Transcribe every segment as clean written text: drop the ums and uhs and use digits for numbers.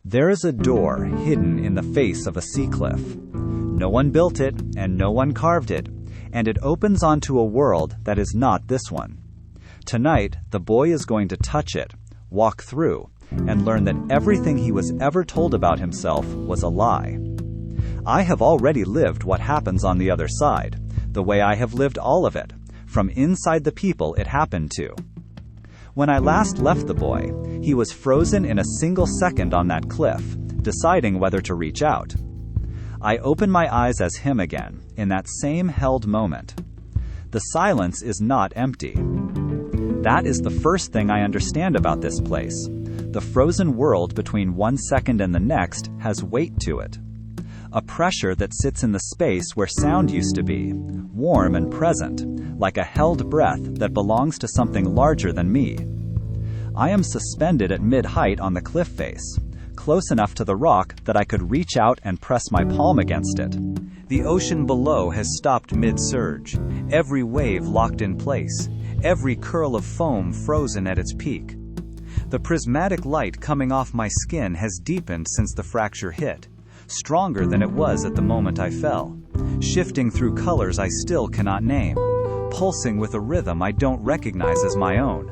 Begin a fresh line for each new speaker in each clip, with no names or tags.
There is a door hidden in the face of a sea cliff. No one built it, and no one carved it, and it opens onto a world that is not this one. Tonight, the boy is going to touch it, walk through, and learn that everything he was ever told about himself was a lie. I have already lived what happens on the other side, the way I have lived all of it, from inside the people it happened to. When I last left the boy, he was frozen in a single second on that cliff, deciding whether to reach out. I open my eyes as him again, in that same held moment. The silence is not empty. That is the first thing I understand about this place. The frozen world between 1 second and the next has weight to it. A pressure that sits in the space where sound used to be, warm and present, like a held breath that belongs to something larger than me. I am suspended at mid-height on the cliff face, close enough to the rock that I could reach out and press my palm against it. The ocean below has stopped mid-surge, every wave locked in place, every curl of foam frozen at its peak. The prismatic light coming off my skin has deepened since the fracture hit, stronger than it was at the moment I fell, shifting through colors I still cannot name, pulsing with a rhythm I don't recognize as my own.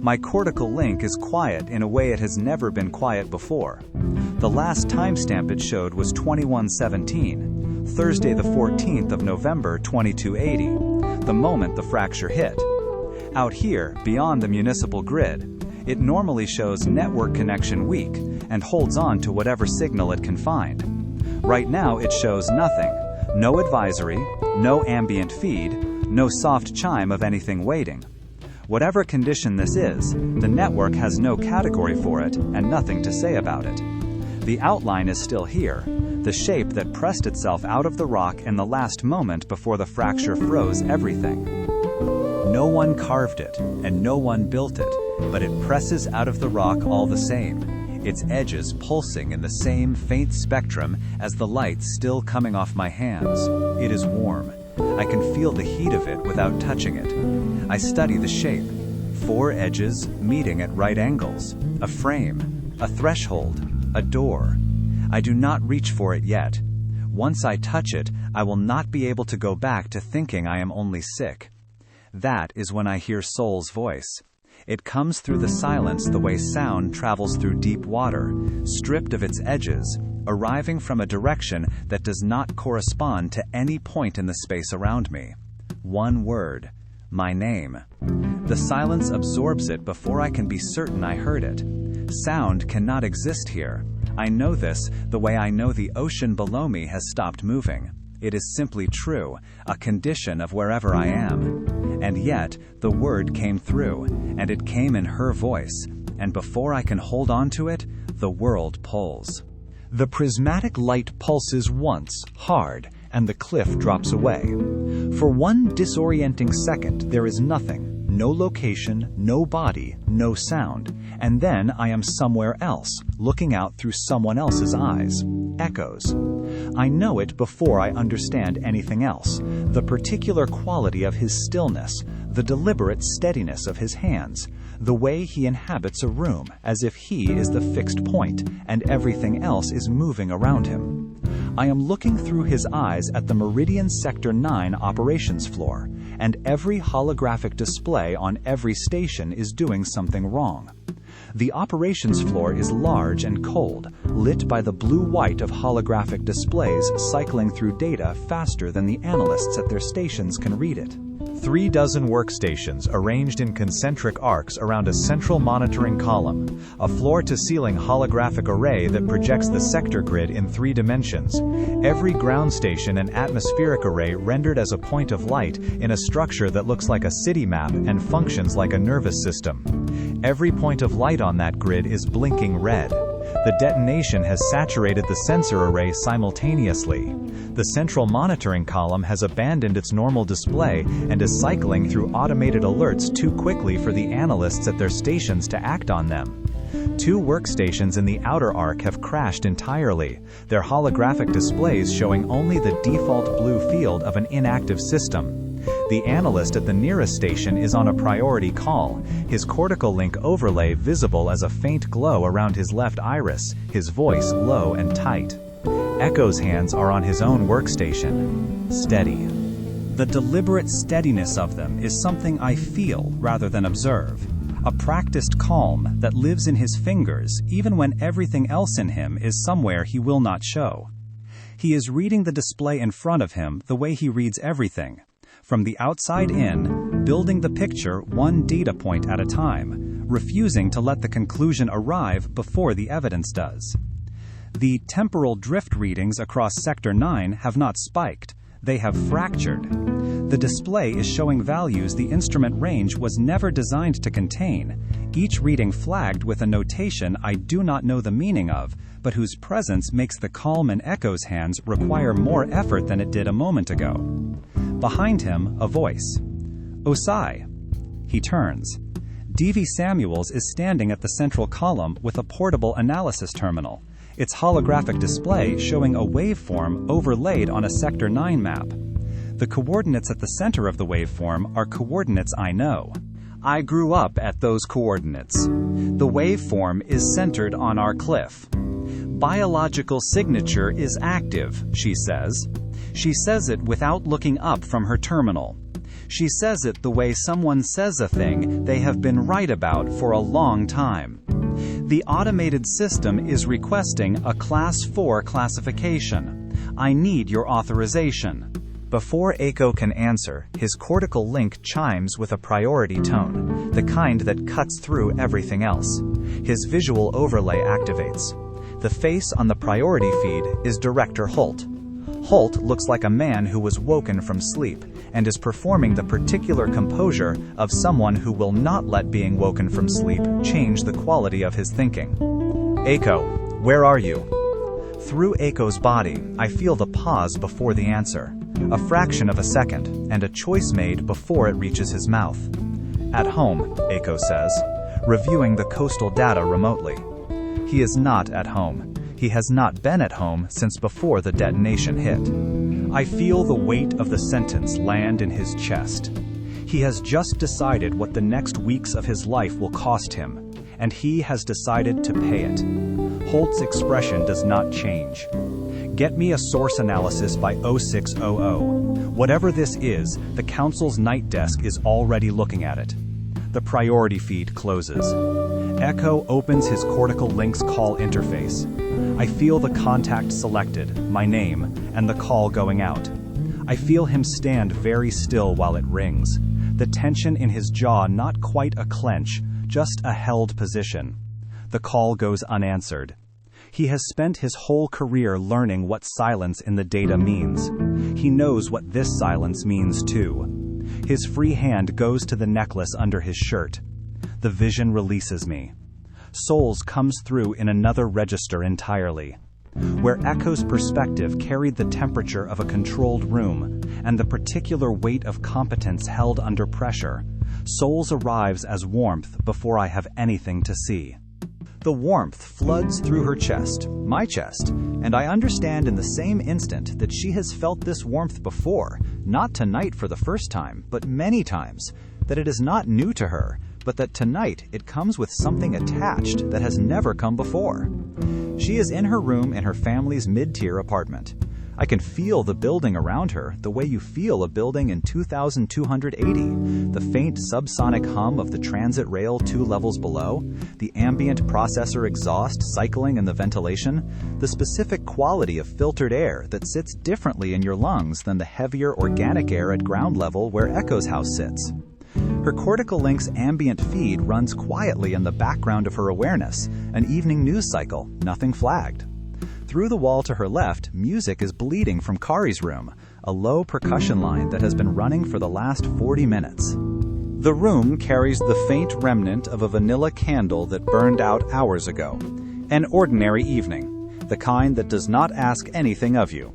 My cortical link is quiet in a way it has never been quiet before. The last timestamp it showed was 2117, Thursday the 14th of November 2280, the moment the fracture hit. Out here, beyond the municipal grid, it normally shows network connection weak and holds on to whatever signal it can find. Right now it shows nothing. No advisory, no ambient feed, no soft chime of anything waiting. Whatever condition this is, the network has no category for it and nothing to say about it. The outline is still here, the shape that pressed itself out of the rock in the last moment before the fracture froze everything. No one carved it, and no one built it, but it presses out of the rock all the same, its edges pulsing in the same faint spectrum as the light still coming off my hands. It is warm. I can feel the heat of it without touching it. I study the shape. 4 edges meeting at right angles, a frame, a threshold, a door. I do not reach for it yet. Once I touch it, I will not be able to go back to thinking I am only sick. That is when I hear Soul's voice. It comes through the silence the way sound travels through deep water, stripped of its edges, arriving from a direction that does not correspond to any point in the space around me. One word, my name. The silence absorbs it before I can be certain I heard it. Sound cannot exist here. I know this the way I know the ocean below me has stopped moving. It is simply true, a condition of wherever I am. And yet, the word came through, and it came in her voice, and before I can hold on to it, the world pulls. The prismatic light pulses once, hard, and the cliff drops away. For one disorienting second, there is nothing. No location, no body, no sound. And then I am somewhere else, looking out through someone else's eyes. Echoes. I know it before I understand anything else. The particular quality of his stillness, the deliberate steadiness of his hands, the way he inhabits a room as if he is the fixed point and everything else is moving around him. I am looking through his eyes at the Meridian Sector 9 operations floor, and every holographic display on every station is doing something wrong. The operations floor is large and cold, lit by the blue-white of holographic displays cycling through data faster than the analysts at their stations can read it. 3 dozen workstations arranged in concentric arcs around a central monitoring column, a floor-to-ceiling holographic array that projects the sector grid in 3 dimensions, every ground station and atmospheric array rendered as a point of light in a structure that looks like a city map and functions like a nervous system. Every point of light on that grid is blinking red. The detonation has saturated the sensor array simultaneously. The central monitoring column has abandoned its normal display and is cycling through automated alerts too quickly for the analysts at their stations to act on them. 2 workstations in the outer arc have crashed entirely, their holographic displays showing only the default blue field of an inactive system. The analyst at the nearest station is on a priority call, his cortical link overlay visible as a faint glow around his left iris, his voice low and tight. Echo's hands are on his own workstation. Steady. The deliberate steadiness of them is something I feel rather than observe. A practiced calm that lives in his fingers even when everything else in him is somewhere he will not show. He is reading the display in front of him the way he reads everything, from the outside in, building the picture one data point at a time, refusing to let the conclusion arrive before the evidence does. The temporal drift readings across Sector 9 have not spiked, they have fractured. The display is showing values the instrument range was never designed to contain, each reading flagged with a notation I do not know the meaning of, but whose presence makes the calm in Echo's hands require more effort than it did a moment ago. Behind him, a voice. Osei. He turns. D.V. Samuels is standing at the central column with a portable analysis terminal, its holographic display showing a waveform overlaid on a Sector 9 map. The coordinates at the center of the waveform are coordinates I know. I grew up at those coordinates. The waveform is centered on our cliff. Biological signature is active, she says. She says it without looking up from her terminal. She says it the way someone says a thing they have been right about for a long time. The automated system is requesting a Class 4 classification. I need your authorization. Before Echo can answer, his cortical link chimes with a priority tone, the kind that cuts through everything else. His visual overlay activates. The face on the priority feed is Director Holt. Holt looks like a man who was woken from sleep and is performing the particular composure of someone who will not let being woken from sleep change the quality of his thinking. Echo, where are you? Through Echo's body, I feel the pause before the answer, a fraction of a second, and a choice made before it reaches his mouth. At home, Echo says, reviewing the coastal data remotely. He is not at home. He has not been at home since before the detonation hit. I feel the weight of the sentence land in his chest. He has just decided what the next weeks of his life will cost him, and he has decided to pay it. Holt's expression does not change. Get me a source analysis by 0600. Whatever this is, the Council's night desk is already looking at it. The priority feed closes. Echo opens his cortical links call interface. I feel the contact selected, my name, and the call going out. I feel him stand very still while it rings, the tension in his jaw not quite a clench, just a held position. The call goes unanswered. He has spent his whole career learning what silence in the data means. He knows what this silence means too. His free hand goes to the necklace under his shirt. The vision releases me. Souls comes through in another register entirely. Where Echo's perspective carried the temperature of a controlled room and the particular weight of competence held under pressure, Souls arrives as warmth before I have anything to see. The warmth floods through her chest, my chest, and I understand in the same instant that she has felt this warmth before, not tonight for the first time, but many times, that it is not new to her, but that tonight it comes with something attached that has never come before. She is in her room in her family's mid-tier apartment. I can feel the building around her the way you feel a building in 2280, the faint subsonic hum of the transit rail 2 levels below, the ambient processor exhaust cycling in the ventilation, the specific quality of filtered air that sits differently in your lungs than the heavier organic air at ground level where Echo's house sits. Her cortical link's ambient feed runs quietly in the background of her awareness, an evening news cycle, nothing flagged. Through the wall to her left, music is bleeding from Kari's room, a low percussion line that has been running for the last 40 minutes. The room carries the faint remnant of a vanilla candle that burned out hours ago. An ordinary evening, the kind that does not ask anything of you.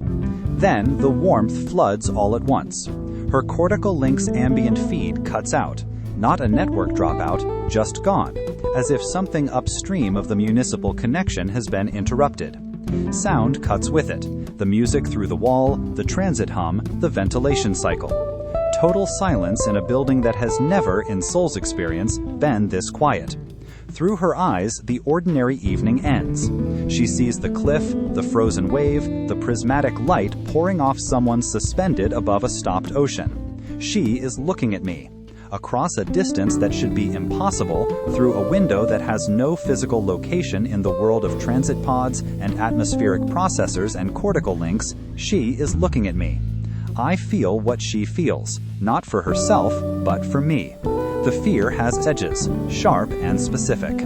Then the warmth floods all at once. Her cortical link's ambient feed cuts out, not a network dropout, just gone, as if something upstream of the municipal connection has been interrupted. Sound cuts with it, the music through the wall, the transit hum, the ventilation cycle. Total silence in a building that has never, in Soul's experience, been this quiet. Through her eyes, the ordinary evening ends. She sees the cliff, the frozen wave, the prismatic light pouring off someone suspended above a stopped ocean. She is looking at me. Across a distance that should be impossible, through a window that has no physical location in the world of transit pods and atmospheric processors and cortical links, she is looking at me. I feel what she feels, not for herself, but for me. The fear has edges, sharp and specific.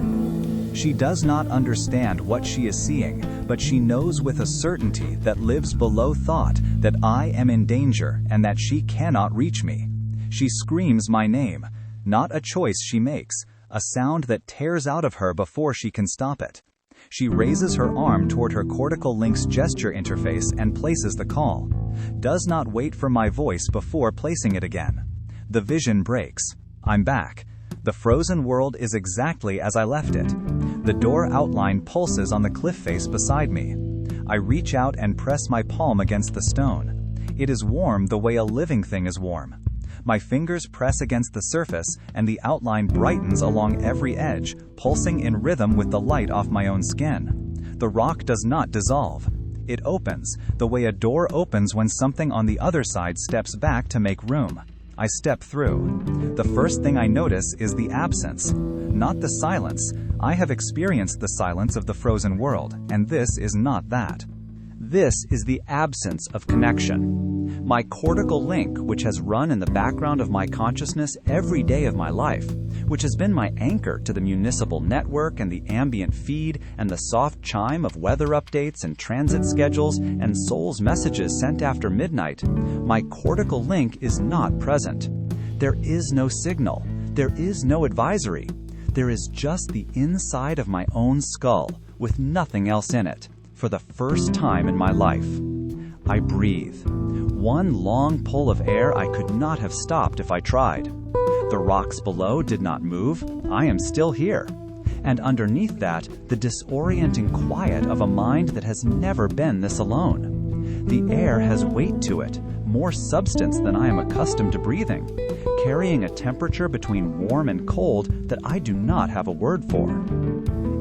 She does not understand what she is seeing, but she knows with a certainty that lives below thought that I am in danger and that she cannot reach me. She screams my name, not a choice she makes, a sound that tears out of her before she can stop it. She raises her arm toward her cortical link's gesture interface and places the call. Does not wait for my voice before placing it again. The vision breaks. I'm back. The frozen world is exactly as I left it. The door outline pulses on the cliff face beside me. I reach out and press my palm against the stone. It is warm the way a living thing is warm. My fingers press against the surface, and the outline brightens along every edge, pulsing in rhythm with the light off my own skin. The rock does not dissolve. It opens, the way a door opens when something on the other side steps back to make room. I step through. The first thing I notice is the absence, not the silence. I have experienced the silence of the frozen world, and this is not that. This is the absence of connection. My cortical link, which has run in the background of my consciousness every day of my life, which has been my anchor to the municipal network and the ambient feed and the soft chime of weather updates and transit schedules and Soul's messages sent after midnight, my cortical link is not present. There is no signal. There is no advisory. There is just the inside of my own skull, with nothing else in it, for the first time in my life. I breathe. One long pull of air I could not have stopped if I tried. The rocks below did not move. I am still here. And underneath that, the disorienting quiet of a mind that has never been this alone. The air has weight to it, more substance than I am accustomed to breathing, carrying a temperature between warm and cold that I do not have a word for.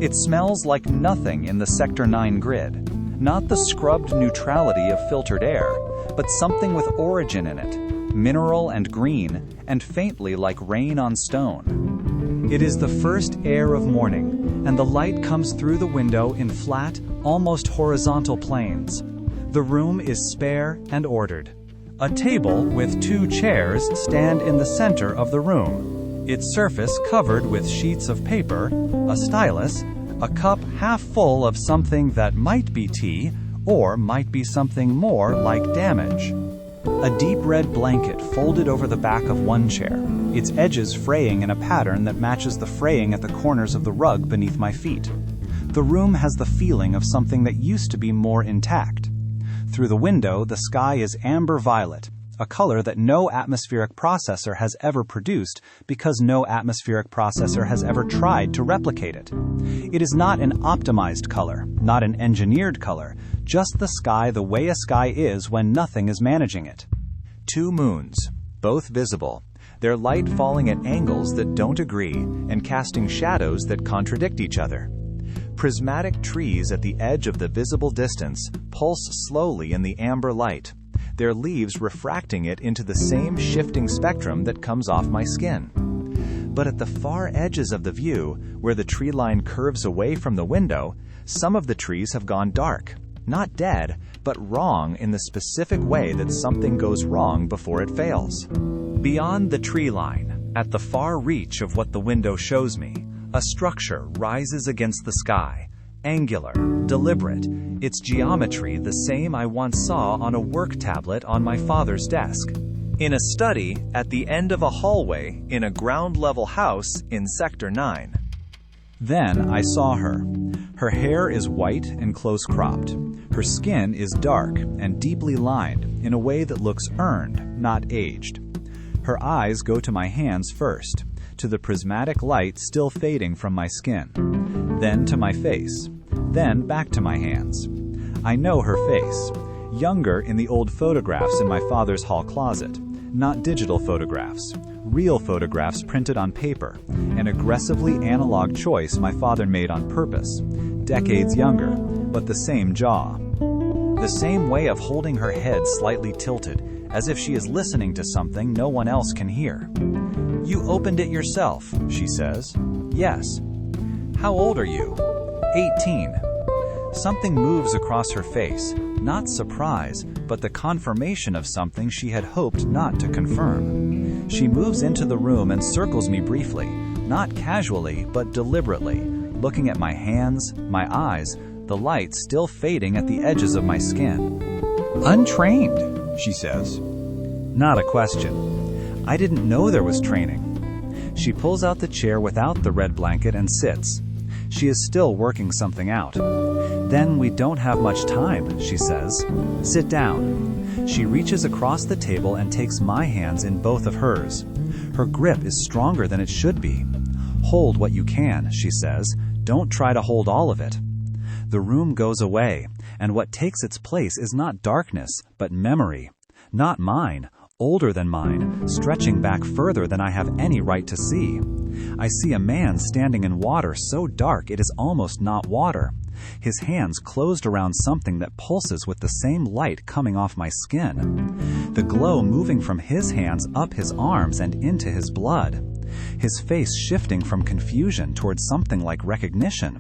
It smells like nothing in the Sector 9 grid, not the scrubbed neutrality of filtered air, but something with origin in it, mineral and green, and faintly like rain on stone. It is the first air of morning, and the light comes through the window in flat, almost horizontal planes. The room is spare and ordered. A table with 2 chairs stand in the center of the room, its surface covered with sheets of paper, a stylus, a cup half full of something that might be tea or might be something more like damage. A deep red blanket folded over the back of one chair, its edges fraying in a pattern that matches the fraying at the corners of the rug beneath my feet. The room has the feeling of something that used to be more intact. Through the window, the sky is amber violet, a color that no atmospheric processor has ever produced because no atmospheric processor has ever tried to replicate it. It is not an optimized color, not an engineered color, just the sky the way a sky is when nothing is managing it. 2 moons, both visible, their light falling at angles that don't agree and casting shadows that contradict each other. Prismatic trees at the edge of the visible distance pulse slowly in the amber light, their leaves refracting it into the same shifting spectrum that comes off my skin. But at the far edges of the view, where the tree line curves away from the window, some of the trees have gone dark, not dead, but wrong in the specific way that something goes wrong before it fails. Beyond the tree line, at the far reach of what the window shows me, a structure rises against the sky, angular, deliberate, its geometry the same I once saw on a work tablet on my father's desk. In a study at the end of a hallway in a ground-level house in Sector 9. Then I saw her. Her hair is white and close-cropped. Her skin is dark and deeply lined in a way that looks earned, not aged. Her eyes go to my hands first, to the prismatic light still fading from my skin, then to my face, then back to my hands. I know her face, younger in the old photographs in my father's hall closet, Not digital photographs. Real photographs printed on paper. An aggressively analog choice my father made on purpose. Decades younger, but the same jaw. The same way of holding her head slightly tilted, as if she is listening to something no one else can hear. "You opened it yourself," she says. "Yes." "How old are you?" 18. Something moves across her face, not surprise, but the confirmation of something she had hoped not to confirm. She moves into the room and circles me briefly, not casually, but deliberately, looking at my hands, my eyes, the light still fading at the edges of my skin. "Untrained," she says. Not a question. I didn't know there was training. She pulls out the chair without the red blanket and sits. She is still working something out. "Then we don't have much time," she says. "Sit down." She reaches across the table and takes my hands in both of hers. Her grip is stronger than it should be. "Hold what you can," she says. "Don't try to hold all of it." The room goes away, and what takes its place is not darkness, but memory. Not mine, older than mine, stretching back further than I have any right to see. I see a man standing in water so dark it is almost not water. His hands closed around something that pulses with the same light coming off my skin. The glow moving from his hands up his arms and into his blood. His face shifting from confusion towards something like recognition.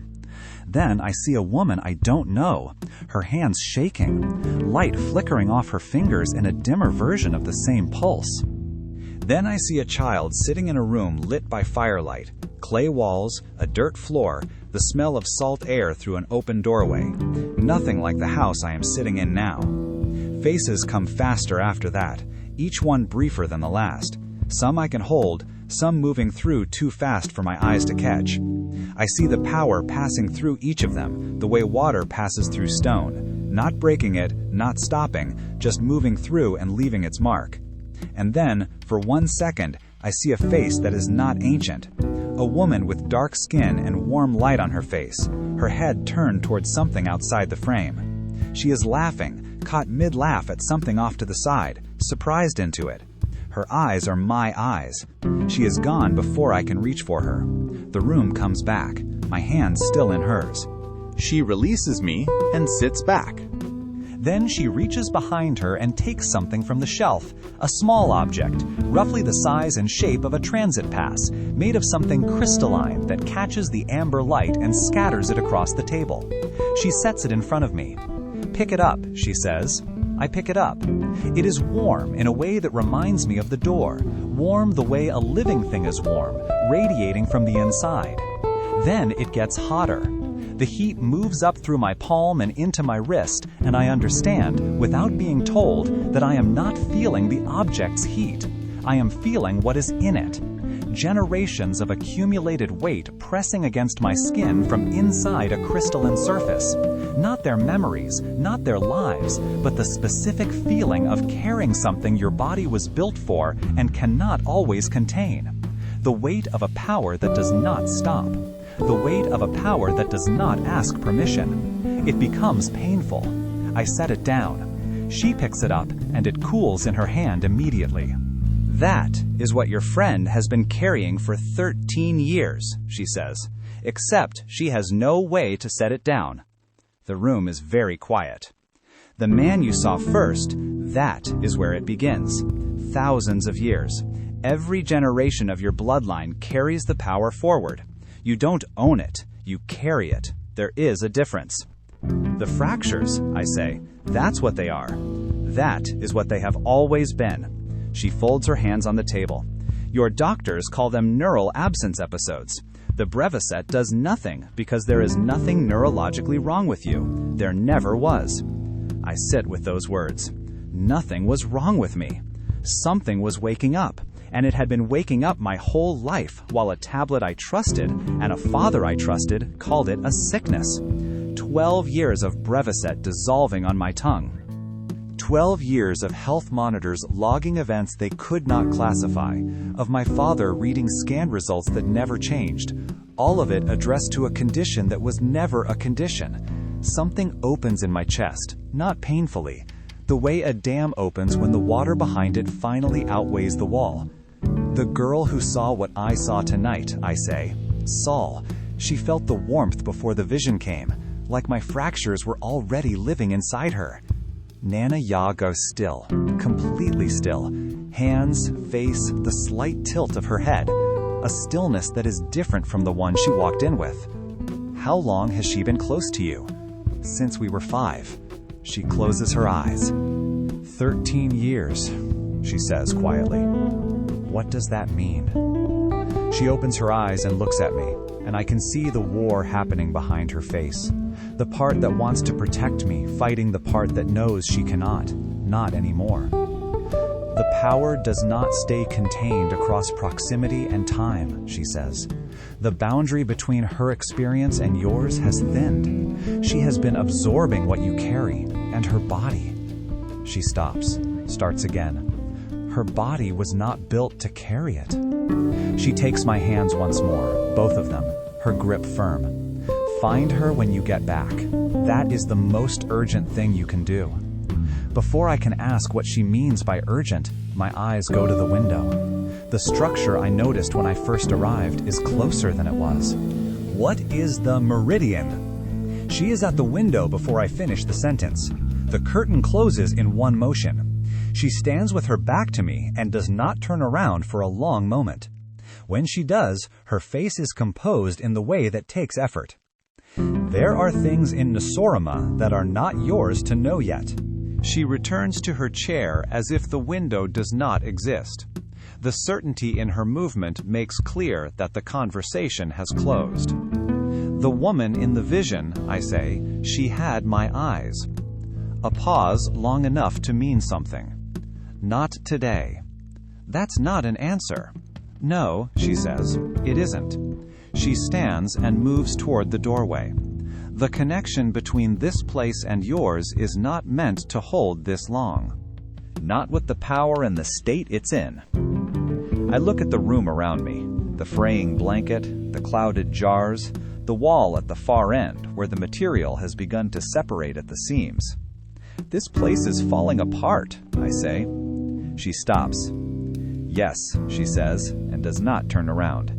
Then I see a woman I don't know, her hands shaking, light flickering off her fingers in a dimmer version of the same pulse. Then I see a child sitting in a room lit by firelight, clay walls, a dirt floor, the smell of salt air through an open doorway. Nothing like the house I am sitting in now. Faces come faster after that, each one briefer than the last. Some I can hold, some moving through too fast for my eyes to catch. I see the power passing through each of them, the way water passes through stone, not breaking it, not stopping, just moving through and leaving its mark. And then, for 1 second, I see a face that is not ancient. A woman with dark skin and warm light on her face, her head turned towards something outside the frame. She is laughing, caught mid-laugh at something off to the side, surprised into it. Her eyes are my eyes. She is gone before I can reach for her. The room comes back, my hand still in hers. She releases me and sits back. Then she reaches behind her and takes something from the shelf, a small object, roughly the size and shape of a transit pass, made of something crystalline that catches the amber light and scatters it across the table. She sets it in front of me. "Pick it up," she says. I pick it up. It is warm in a way that reminds me of the door, warm the way a living thing is warm, radiating from the inside. Then it gets hotter. The heat moves up through my palm and into my wrist, and I understand, without being told, that I am not feeling the object's heat. I am feeling what is in it. Generations of accumulated weight pressing against my skin from inside a crystalline surface. Not their memories, not their lives, but the specific feeling of carrying something your body was built for and cannot always contain. The weight of a power that does not stop. The weight of a power that does not ask permission. It becomes painful. I set it down. She picks it up, and it cools in her hand immediately. "That is what your friend has been carrying for 13 years, she says, except she has no way to set it down." The room is very quiet. "The man you saw first, that is where it begins. Thousands of years. Every generation of your bloodline carries the power forward. You don't own it, you carry it. There is a difference." "The fractures," I say, "that's what they are. That is what they have always been." She folds her hands on the table. "Your doctors call them neural absence episodes. The Breviset does nothing because there is nothing neurologically wrong with you. There never was." I sit with those words. Nothing was wrong with me. Something was waking up, and it had been waking up my whole life while a tablet I trusted and a father I trusted called it a sickness. 12 years of Breviset dissolving on my tongue. 12 years of health monitors logging events they could not classify, of my father reading scan results that never changed, all of it addressed to a condition that was never a condition. Something opens in my chest, not painfully, The way a dam opens when the water behind it finally outweighs the wall. The girl who saw what I saw tonight, I say. Saul. She felt the warmth before the vision came, like my fractures were already living inside her. Nana Ya goes still, completely still. Hands, face, the slight tilt of her head. A stillness that is different from the one she walked in with. How long has she been close to you? Since we were 5. She closes her eyes. 13 years, she says quietly. What does that mean? She opens her eyes and looks at me, and I can see the war happening behind her face. The part that wants to protect me, fighting the part that knows she cannot, not anymore. The power does not stay contained across proximity and time, she says. The boundary between her experience and yours has thinned. She has been absorbing what you carry, and her body. She stops, starts again. Her body was not built to carry it. She takes my hands once more, both of them, her grip firm. Find her when you get back. That is the most urgent thing you can do. Before I can ask what she means by urgent, my eyes go to the window. The structure I noticed when I first arrived is closer than it was. What is the meridian? She is at the window before I finish the sentence. The curtain closes in one motion. She stands with her back to me and does not turn around for a long moment. When she does, her face is composed in the way that takes effort. There are things in Nsoroma that are not yours to know yet. She returns to her chair as if the window does not exist. The certainty in her movement makes clear that the conversation has closed. The woman in the vision, I say, she had my eyes. A pause long enough to mean something. Not today. That's not an answer. No, she says, it isn't. She stands and moves toward the doorway. The connection between this place and yours is not meant to hold this long. Not with the power and the state it's in. I look at the room around me, the fraying blanket, the clouded jars, the wall at the far end where the material has begun to separate at the seams. This place is falling apart, I say. She stops. Yes, she says, and does not turn around.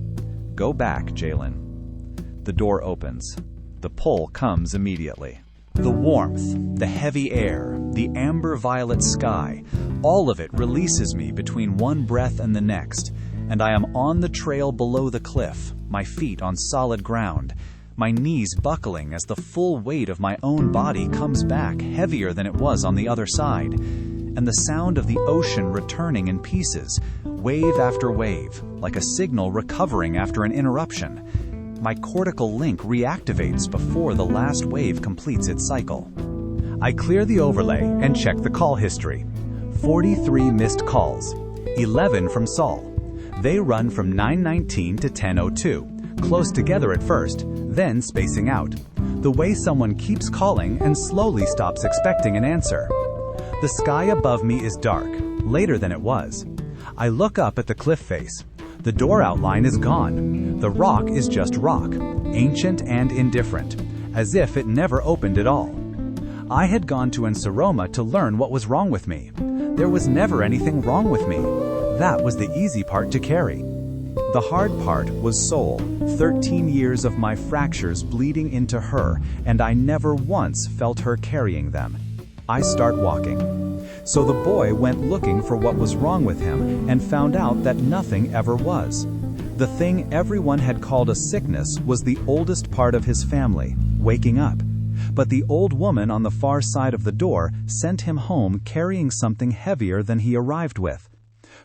Go back, Jalen. The door opens. The pull comes immediately. The warmth, the heavy air, the amber-violet sky, all of it releases me between one breath and the next, and I am on the trail below the cliff, my feet on solid ground, my knees buckling as the full weight of my own body comes back heavier than it was on the other side, and the sound of the ocean returning in pieces, wave after wave, like a signal recovering after an interruption. My cortical link reactivates before the last wave completes its cycle. I clear the overlay and check the call history. 43 missed calls, 11 from Saul. They run from 9:19 to 10:02, close together at first, then spacing out. The way someone keeps calling and slowly stops expecting an answer. The sky above me is dark, later than it was. I look up at the cliff face. The door outline is gone. The rock is just rock, ancient and indifferent, as if it never opened at all. I had gone to Nsoroma to learn what was wrong with me. There was never anything wrong with me. That was the easy part to carry. The hard part was soul, 13 years of my fractures bleeding into her, and I never once felt her carrying them. I start walking. So the boy went looking for what was wrong with him and found out that nothing ever was. The thing everyone had called a sickness was the oldest part of his family, waking up. But the old woman on the far side of the door sent him home carrying something heavier than he arrived with.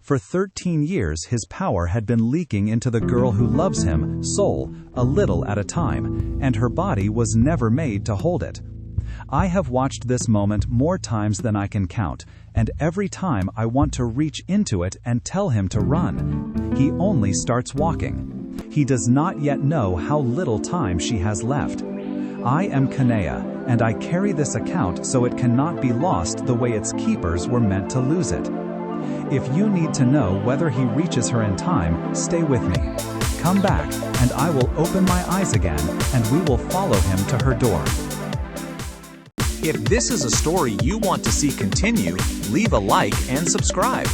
For 13 years his power had been leaking into the girl who loves him, soul, a little at a time, and her body was never made to hold it. I have watched this moment more times than I can count, and every time I want to reach into it and tell him to run. He only starts walking. He does not yet know how little time she has left. I am Kanea, and I carry this account so it cannot be lost the way its keepers were meant to lose it. If you need to know whether he reaches her in time, stay with me. Come back, and I will open my eyes again, and we will follow him to her door.
If this is a story you want to see continue, leave a like and subscribe.